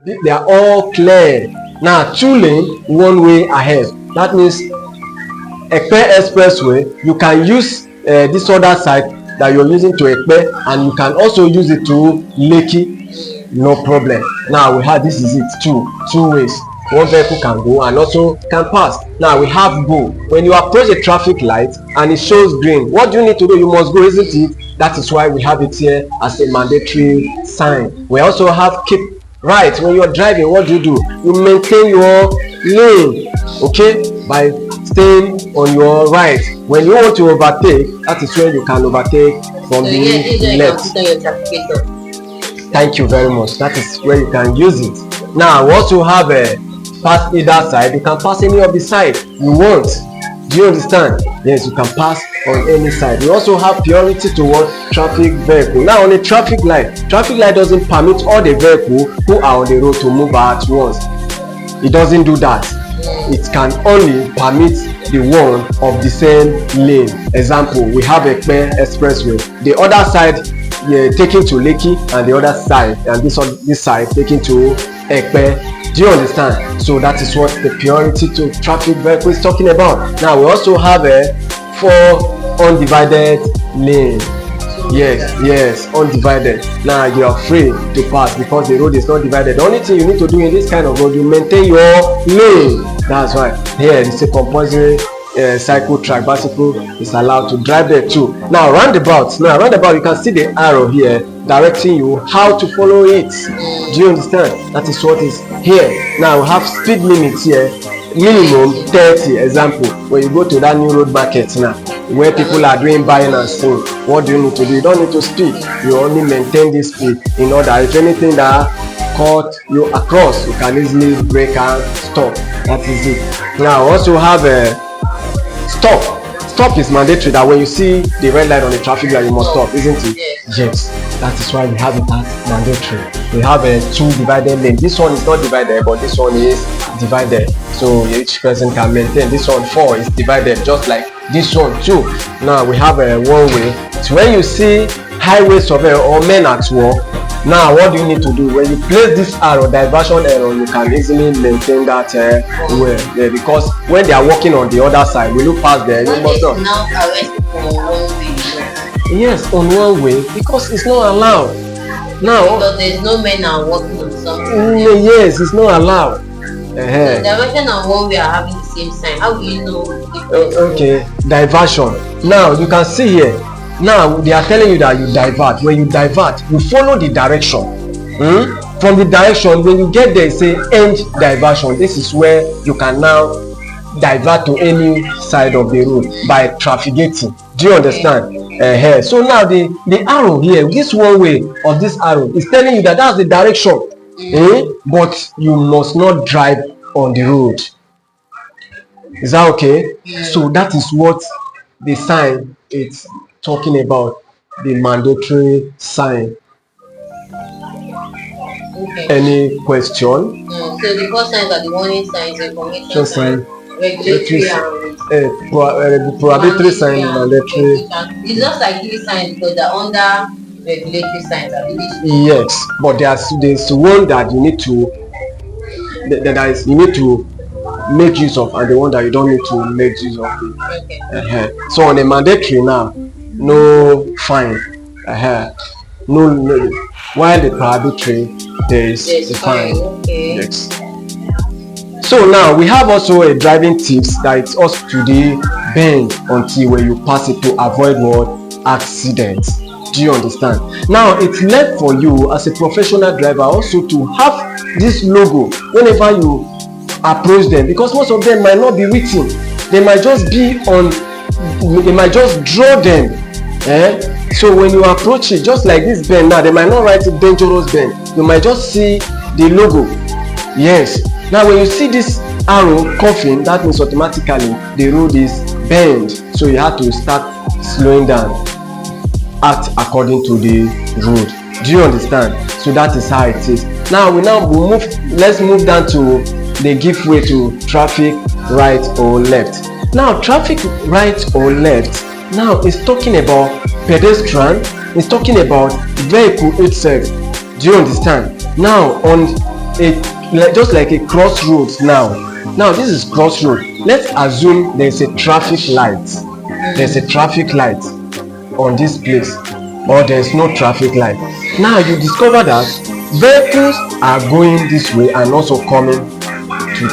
they are all clear. Now 2 lane, 1 way ahead. That means Ekpe Expressway, you can use this other side that you're using to Ekpe, and you can also use it to Lekki, no problem. Now we have, this is it, two ways. One vehicle can go and also can pass. Now we have go. When you approach a traffic light and it shows green, what do you need to do? You must go, isn't it? That is why we have it here as a mandatory sign. We also have keep right. When you are driving, what do? You maintain your lane, okay, by staying on your right. When you want to overtake, that is when you can overtake from the left. Thank you very much. That is where you can use it. Now we also have a pass either side. You can pass any of the side you want. Do you understand? Yes, you can pass on any side. We also have priority towards traffic vehicle. Now on a traffic light doesn't permit all the vehicle who are on the road to move at once. It doesn't do that. It can only permit the one of the same lane. Example, we have Ekpe Expressway. The other side taking to Lekki, and the other side, and this side taking to Ekpe. Do you understand? So that is what the priority to traffic vehicle is talking about. Now we also have a 4 undivided lane. Yes, undivided. Now you are free to pass because the road is not divided. The only thing you need to do in this kind of road, you maintain your lane. That's why here it's a compulsory cycle track. Bicycle is allowed to drive there too. Now roundabout, you can see the arrow here directing you how to follow it. Do you understand? That is what is here. Now we have speed limits here, minimum 30. Example, when you go to that new road market now, where people are doing buying and selling, what do you need to do? You don't need to speed. You only maintain this speed in order, if anything that cut you across, you can easily brake and stop. That is it. Now also have a stop is mandatory, that when you see the red light on the traffic light, you must stop, isn't it? Yes, that is why we have it as mandatory. We have a 2 divided lane. This one is not divided, but this one is divided, so each person can maintain. This one 4 is divided, just like this one too. Now we have a 1 way. So when you see highway surveyor or men at work, now what do you need to do? When you place this arrow, diversion arrow, you can easily maintain that way. Yeah, because when they are walking on the other side, when you pass there, you must not. Now arrest for 1 way. Yes, on 1 way, because it's not allowed. Now because there's no men are walking on something. Yes, it's not allowed. So diversion and 1 way are having the same sign. How do you know? Okay, diversion. Now you can see here. Now they are telling you that you divert. When you divert, you follow the direction. From the direction, when you get there, say end diversion. This is where you can now divert to any side of the road by traffic gating. Do you understand? So now the arrow here, this 1 way of this arrow is telling you that that's the direction. But you must not drive on the road. Is that okay? So that is what the sign is talking about, the mandatory sign. Okay. Any question? So the first signs are the warning signs, information sign, regulatory and prohibitory sign, mandatory. It's just like these signs because they're under regulatory signs, I believe. Yes, but there's one that you need to you need to make use of, and the one that you don't need to make use of. Okay. So on a mandatory now, no fine. No. While the prohibitory, there is a fine. Okay. Yes. So now we have also a driving tips that it's also to the bend until when you pass it to avoid what? Accidents. Do you understand? Now it's left for you as a professional driver also to have this logo whenever you approach them, because most of them might not be written. They might just be on, they might just draw them. So when you approach it, just like this bend now, they might not write it dangerous bend. You might just see the logo. Yes. Now when you see this arrow coughing, that means automatically the road is bend. So you have to start slowing down. Act according to the road. Do you understand? So that is how it is. Now let's move down to the give way to traffic right or left. Now traffic right or left now is talking about pedestrian, it's talking about vehicle itself. Do you understand? Now on just like a crossroads now. Now this is crossroad. Let's assume there's a traffic light. There's a traffic light on this place, or there's no traffic light. Now you discover that vehicles are going this way and also coming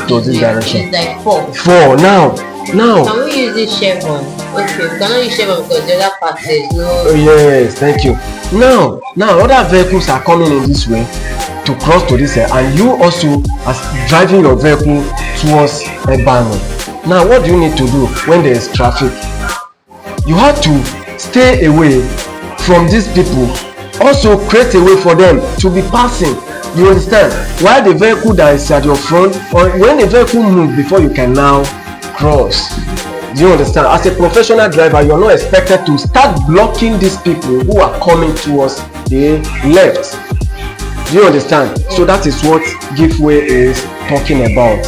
to this direction. It's like four. Now can we use this chevron? Okay, we cannot use chevron because the other part is no. Yes, thank you. Now other vehicles are coming in this way to cross to this side, and you also are driving your vehicle towards Egbano. Now what do you need to do when there is traffic? You have to stay away from these people, also create a way for them to be passing. You understand? While the vehicle that is at your front, or when the vehicle moves before you can now cross. Do you understand? As a professional driver, you're not expected to start blocking these people who are coming towards the left. Do you understand? So that is what giveaway is talking about.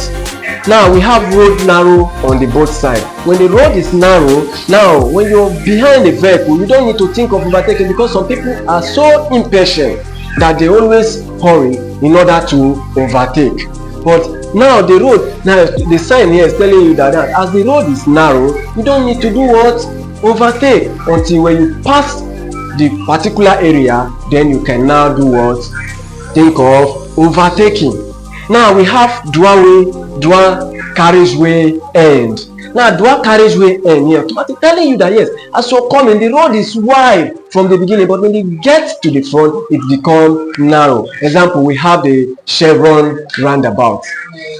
Now we have road narrow on the both sides. When the road is narrow, now when you're behind the vehicle, you don't need to think of overtaking, because some people are so impatient that they always hurry in order to overtake. But now the road, now the sign here is telling you that as the road is narrow, you don't need to do what? Overtake, until when you pass the particular area, then you can now do what? Think of overtaking. Now we have dual carriageway end. Now dual carriageway end here, automatically telling you that yes, as you're coming, the road is wide from the beginning, but when you get to the front, it becomes narrow. Example, we have the Chevron roundabout.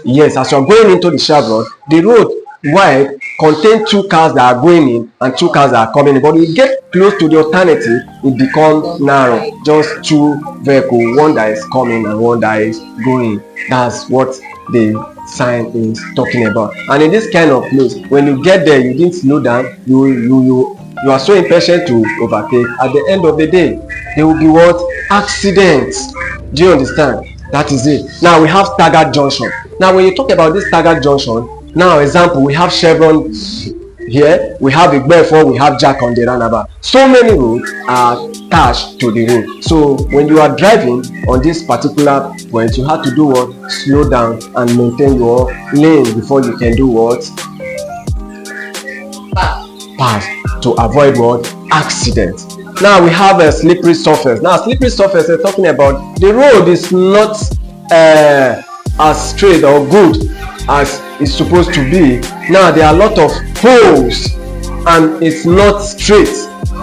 Yes, as you're going into the Chevron, the road wide contain two cars that are going in and two cars that are coming in, but when you get close to the alternative, it becomes narrow. Just two vehicles, one that is coming and one that is going. That's what the sign is talking about. And in this kind of place, when you get there, you didn't slow down, you are so impatient to overtake. At the end of the day, there will be what? Accidents. Do you understand? That is it. Now we have staggered junction. Now when you talk about this staggered junction, now example, we have Chevron here, we have Igbefo, we have Jack on the roundabout. So many roads are attached to the road. So when you are driving on this particular point, you have to do what? Slow down and maintain your lane before you can do what? Pass, to avoid what? Accident. Now we have a slippery surface. Now slippery surface is talking about the road is not as straight or good as it's supposed to be. Now there are a lot of holes and it's not straight.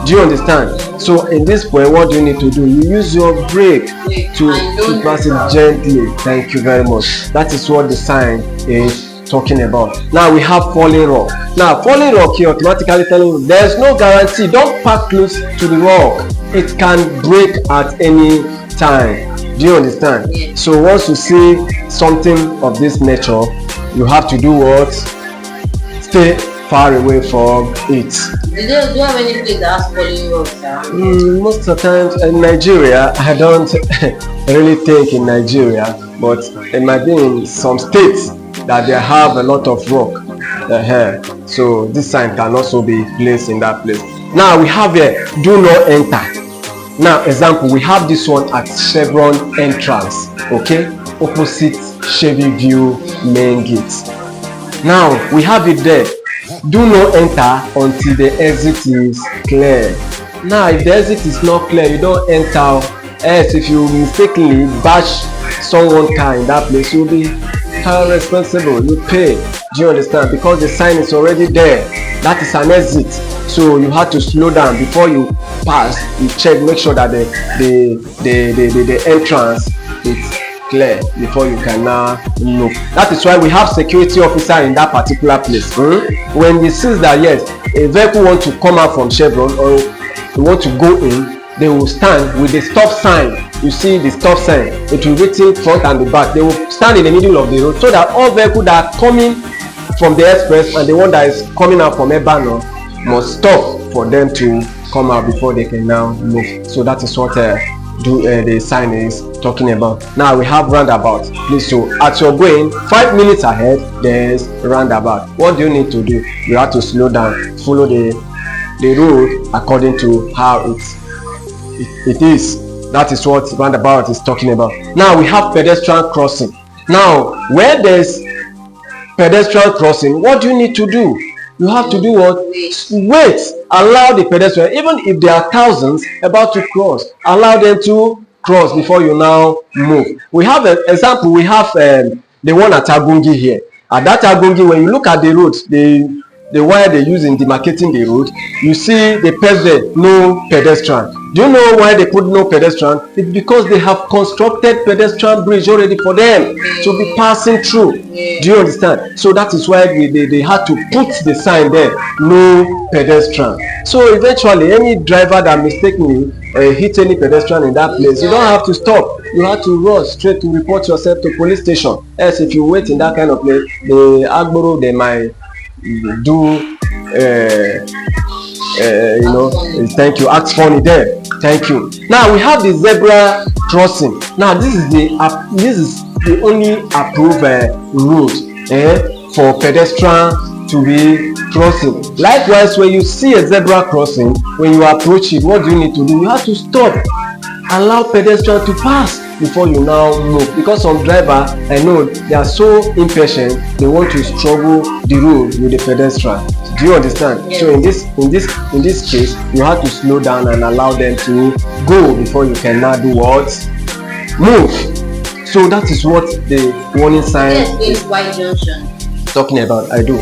Do you understand? So in this point, what do you need to do? You use your brake to pass it gently. Thank you very much. That is what the sign is talking about. Now we have falling rock. Now falling rock here automatically telling you there's no guarantee. Don't park close to the rock. It can break at any time. Do you understand? Yeah. So once you see something of this nature, you have to do what? Stay far away from it. Do you have any place that has falling rocks? Most of the times in Nigeria, I don't really think in Nigeria, but it might be in some states that they have a lot of rock. So this sign can also be placed in that place. Now we have here, do not enter. Now example, we have this one at Chevron entrance, okay, opposite Chevy View main gate. Now we have it there, do not enter until the exit is clear. Now if the exit is not clear, you don't enter, else if you mistakenly bash someone's car in that place, you'll be responsible, you pay. Do you understand? Because the sign is already there. That is an exit, so you have to slow down before you pass. You check, make sure that the entrance is clear before you can now move. That is why we have security officer in that particular place. When he sees that yes, a vehicle wants to come out from Chevron or you want to go in, they will stand with the stop sign. You see the stop sign, it will be written front and the back. They will stand in the middle of the road so that all vehicles that are coming from the express and the one that is coming out from Egbano must stop for them to come out before they can now move. So that is what the sign is talking about. Now we have roundabout. Please, so as you're going 5 minutes ahead, there's roundabout. What do you need to do? You have to slow down, follow the road according to how it is. That is what roundabout is talking about. Now we have pedestrian crossing. Now where there's pedestrian crossing, what do you need to do? You have to do what? Wait. Allow the pedestrian, even if there are thousands about to cross, allow them to cross before you now move. We have an example. We have the one at Agungi here. At that Agungi, when you look at the road, the wire they use in demarcating the road, you see they paste there, no pedestrian. Do you know why they put no pedestrian? It's because they have constructed pedestrian bridge already for them to be passing through. Do you understand? So that is why they had to put the sign there, no pedestrian. So eventually, any driver that mistakenly hit any pedestrian in that place, you don't have to stop. You have to rush straight to report yourself to police station. Else, if you wait in that kind of place, the Agboro, they might do thank you, act funny there. Thank you. Now we have the zebra crossing. Now this is the only approved route for pedestrian to be crossing. Likewise, when you see a zebra crossing, when you approach it, what do you need to do? You have to stop, allow pedestrian to pass before you now move, because some driver, I know, they are so impatient, they want to struggle the road with the pedestrian. Do you understand? Yes. So in this case, you have to slow down and allow them to go before you can now do what? Move. So that is what the warning sign is white junction talking about. I do.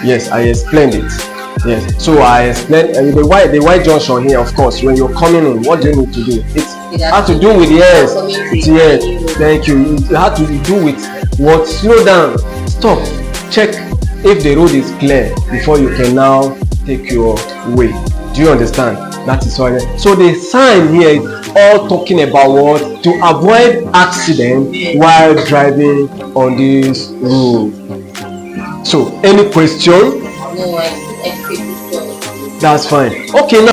Yes, I explained it. Yes. So I explained the white junction here. Of course, when you're coming in, what do you need to do? It has to do with yes. Thank you. It has to do with what? Slow down. Stop. Check if the road is clear before you can now take your way. Do you understand? That is why. So the sign here is all talking about what? To avoid accident while driving on this road. So any question? No, I think. That's fine. Okay, now